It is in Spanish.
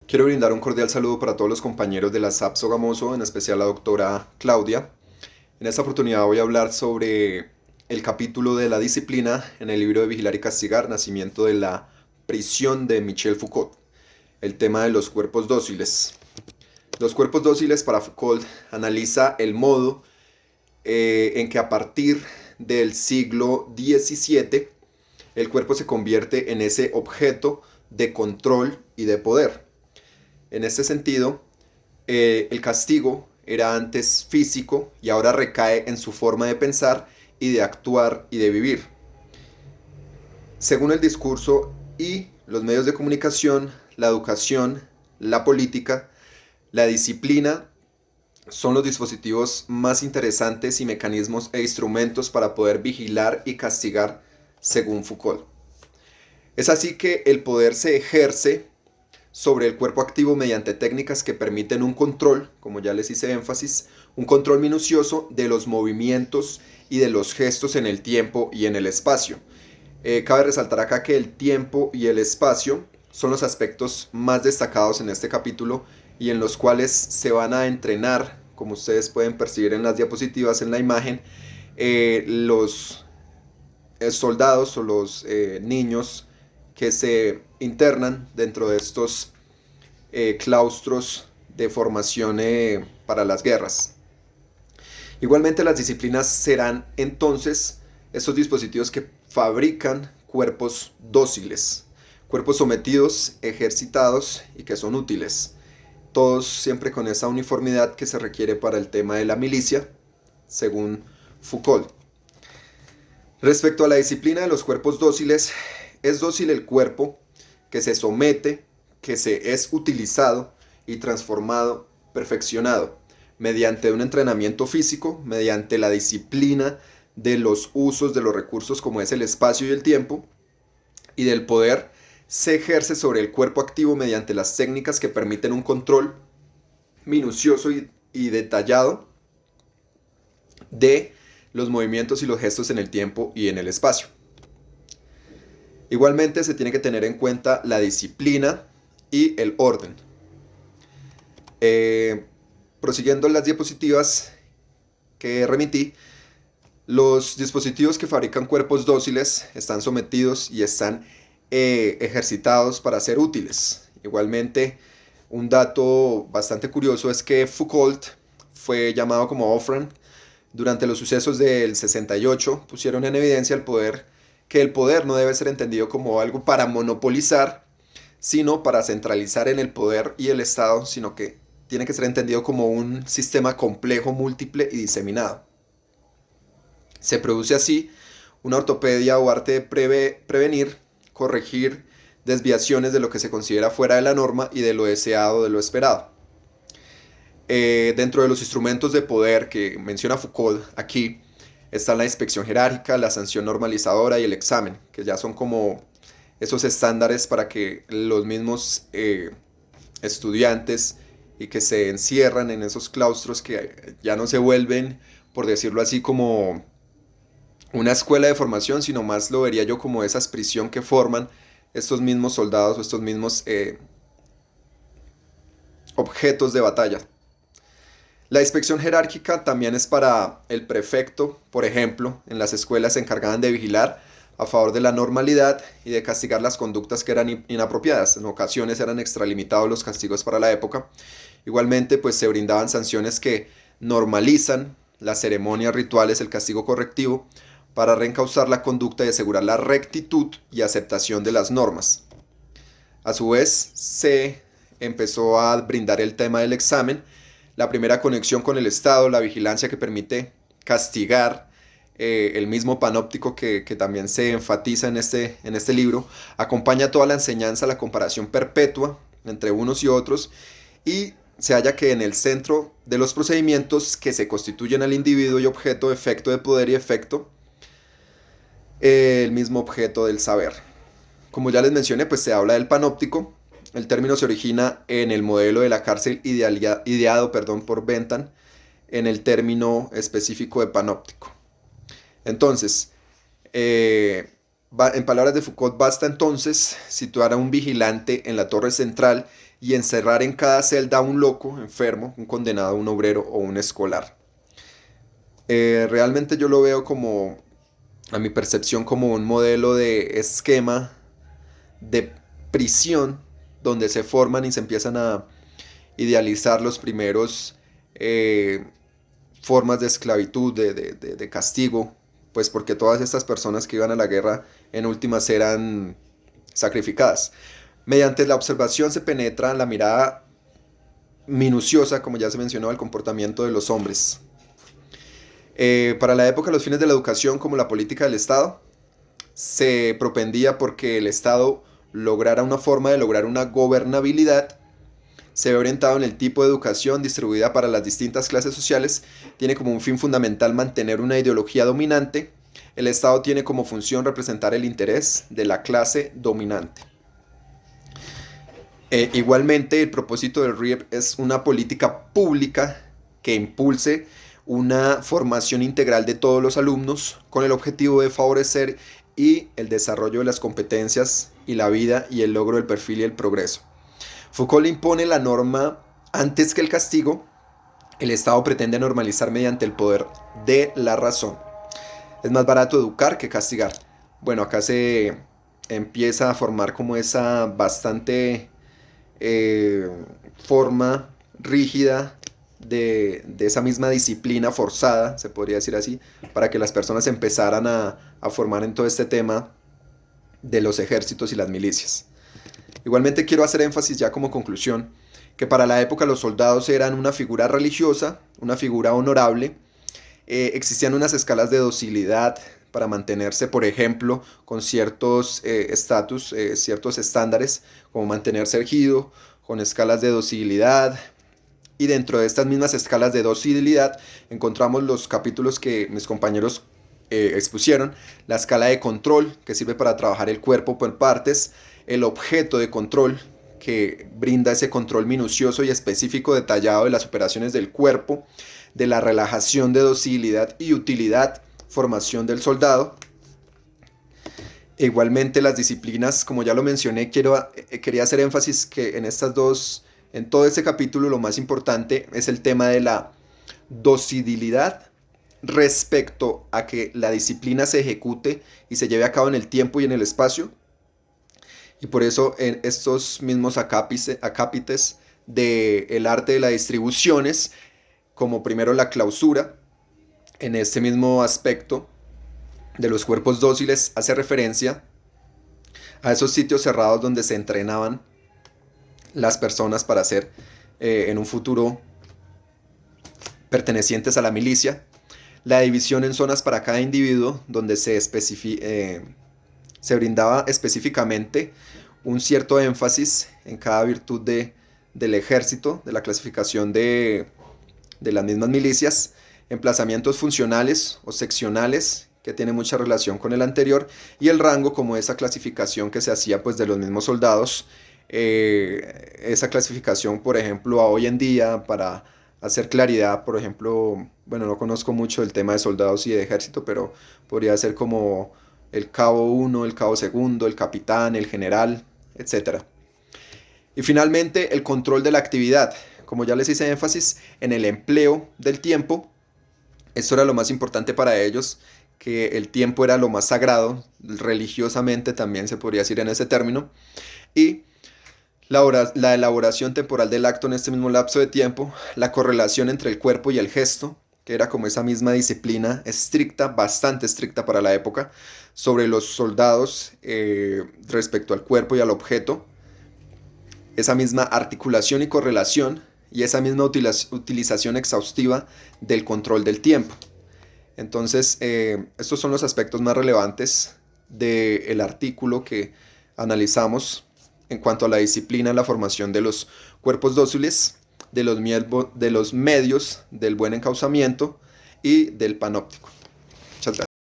Quiero brindar un cordial saludo para todos los compañeros de la SAP Sogamoso, en especial la doctora Claudia. En esta oportunidad voy a hablar sobre el capítulo de la disciplina en el libro de Vigilar y Castigar, Nacimiento de la prisión de Michel Foucault. El tema de los cuerpos dóciles. Los cuerpos dóciles para Foucault analiza el modo en que a partir del siglo XVII el cuerpo se convierte en ese objeto de control y de poder. En este sentido, el castigo era antes físico y ahora recae en su forma de pensar y de actuar y de vivir. Según el discurso y los medios de comunicación, la educación, la política, la disciplina son los dispositivos más interesantes y mecanismos e instrumentos para poder vigilar y castigar, según Foucault. Es así que el poder se ejerce sobre el cuerpo activo mediante técnicas que permiten un control, como ya les hice énfasis, un control minucioso de los movimientos y de los gestos en el tiempo y en el espacio. Cabe resaltar acá que el tiempo y el espacio son los aspectos más destacados en este capítulo y en los cuales se van a entrenar, como ustedes pueden percibir en las diapositivas en la imagen, los soldados o los niños que se internan dentro de estos claustros de formación para las guerras. Igualmente las disciplinas serán entonces esos dispositivos que fabrican cuerpos dóciles, cuerpos sometidos, ejercitados y que son útiles. Todos siempre con esa uniformidad que se requiere para el tema de la milicia, según Foucault. Respecto a la disciplina de los cuerpos dóciles, es dócil el cuerpo que se somete, que se es utilizado y transformado, perfeccionado, mediante un entrenamiento físico, mediante la disciplina de los usos de los recursos como es el espacio y el tiempo, y del poder se ejerce sobre el cuerpo activo mediante las técnicas que permiten un control minucioso y detallado de los movimientos y los gestos en el tiempo y en el espacio. Igualmente se tiene que tener en cuenta la disciplina y el orden. Prosiguiendo las diapositivas que remití, los dispositivos que fabrican cuerpos dóciles están sometidos y están ejercitados para ser útiles. Igualmente, un dato bastante curioso es que Foucault fue llamado como Offran. Durante los sucesos del 68 pusieron en evidencia que el poder no debe ser entendido como algo para monopolizar, sino para centralizar en el poder y el Estado, sino que tiene que ser entendido como un sistema complejo, múltiple y diseminado. Se produce así una ortopedia o arte de prevenir, corregir desviaciones de lo que se considera fuera de la norma y de lo deseado, de lo esperado. Dentro de los instrumentos de poder que menciona Foucault aquí están la inspección jerárquica, la sanción normalizadora y el examen, que ya son como esos estándares para que los mismos estudiantes y que se encierran en esos claustros que ya no se vuelven, por decirlo así, como una escuela de formación, sino más lo vería yo como esa prisión que forman estos mismos soldados o estos mismos objetos de batalla. La inspección jerárquica también es para el prefecto, por ejemplo, en las escuelas se encargaban de vigilar a favor de la normalidad y de castigar las conductas que eran inapropiadas. En ocasiones eran extralimitados los castigos para la época. Igualmente, pues se brindaban sanciones que normalizan las ceremonias rituales, el castigo correctivo, para reencauzar la conducta y asegurar la rectitud y aceptación de las normas. A su vez, se empezó a brindar el tema del examen, la primera conexión con el Estado, la vigilancia que permite castigar, el mismo panóptico que también se enfatiza en este libro, acompaña toda la enseñanza, la comparación perpetua entre unos y otros, y se halla que en el centro de los procedimientos que se constituyen al individuo y objeto, efecto de poder y efecto, el mismo objeto del saber. Como ya les mencioné, pues se habla del panóptico. El término se origina en el modelo de la cárcel ideado por Bentham, en el término específico de panóptico. Entonces, en palabras de Foucault, basta entonces situar a un vigilante en la torre central y encerrar en cada celda a un loco, enfermo, un condenado, un obrero o un escolar. Realmente yo lo veo como, a mi percepción, como un modelo de esquema de prisión donde se forman y se empiezan a idealizar los primeros formas de esclavitud, de castigo, pues porque todas estas personas que iban a la guerra en últimas eran sacrificadas. Mediante la observación se penetra la mirada minuciosa, como ya se mencionó, al comportamiento de los hombres. Para la época, los fines de la educación, como la política del Estado, se propendía porque el Estado lograra una forma de lograr una gobernabilidad. Se ve orientado en el tipo de educación distribuida para las distintas clases sociales. Tiene como un fin fundamental mantener una ideología dominante. El Estado tiene como función representar el interés de la clase dominante. Igualmente, el propósito del RIEP es una política pública que impulse una formación integral de todos los alumnos con el objetivo de favorecer y el desarrollo de las competencias y la vida y el logro del perfil y el progreso. Foucault le impone la norma antes que el castigo. El Estado pretende normalizar mediante el poder de la razón. Es más barato educar que castigar. Bueno, acá se empieza a formar como esa bastante forma rígida de esa misma disciplina forzada, se podría decir así, para que las personas empezaran a formar en todo este tema de los ejércitos y las milicias. Igualmente quiero hacer énfasis ya como conclusión que para la época los soldados eran una figura religiosa, una figura honorable. Existían unas escalas de docilidad para mantenerse, por ejemplo, con ciertos estatus, ciertos estándares, como mantenerse erguido, con escalas de docilidad. Y dentro de estas mismas escalas de docilidad encontramos los capítulos que mis compañeros expusieron, la escala de control, que sirve para trabajar el cuerpo por partes, el objeto de control, que brinda ese control minucioso y específico detallado de las operaciones del cuerpo, de la relajación de docilidad y utilidad, formación del soldado. E igualmente las disciplinas, como ya lo mencioné, quería hacer énfasis que en todo este capítulo lo más importante es el tema de la docilidad respecto a que la disciplina se ejecute y se lleve a cabo en el tiempo y en el espacio. Y por eso en estos mismos acápites del arte de las distribuciones, como primero la clausura, en este mismo aspecto de los cuerpos dóciles, hace referencia a esos sitios cerrados donde se entrenaban las personas para ser en un futuro pertenecientes a la milicia. La división en zonas para cada individuo, donde se brindaba específicamente un cierto énfasis en cada virtud del ejército, de la clasificación de las mismas milicias, emplazamientos funcionales o seccionales, que tiene mucha relación con el anterior, y el rango como esa clasificación que se hacía pues de los mismos soldados, esa clasificación por ejemplo a hoy en día para hacer claridad, por ejemplo, bueno, no conozco mucho el tema de soldados y de ejército, pero podría ser como el cabo 1, el cabo segundo, el capitán, el general, etc. Y finalmente el control de la actividad, como ya les hice énfasis en el empleo del tiempo. Esto era lo más importante para ellos, que el tiempo era lo más sagrado, religiosamente también se podría decir en ese término, y la elaboración temporal del acto en este mismo lapso de tiempo, la correlación entre el cuerpo y el gesto, que era como esa misma disciplina estricta, bastante estricta para la época, sobre los soldados respecto al cuerpo y al objeto, esa misma articulación y correlación, y esa misma utilización exhaustiva del control del tiempo. Entonces, estos son los aspectos más relevantes del artículo que analizamos en cuanto a la disciplina en la formación de los cuerpos dóciles, de los medios del buen encauzamiento y del panóptico. Muchas gracias.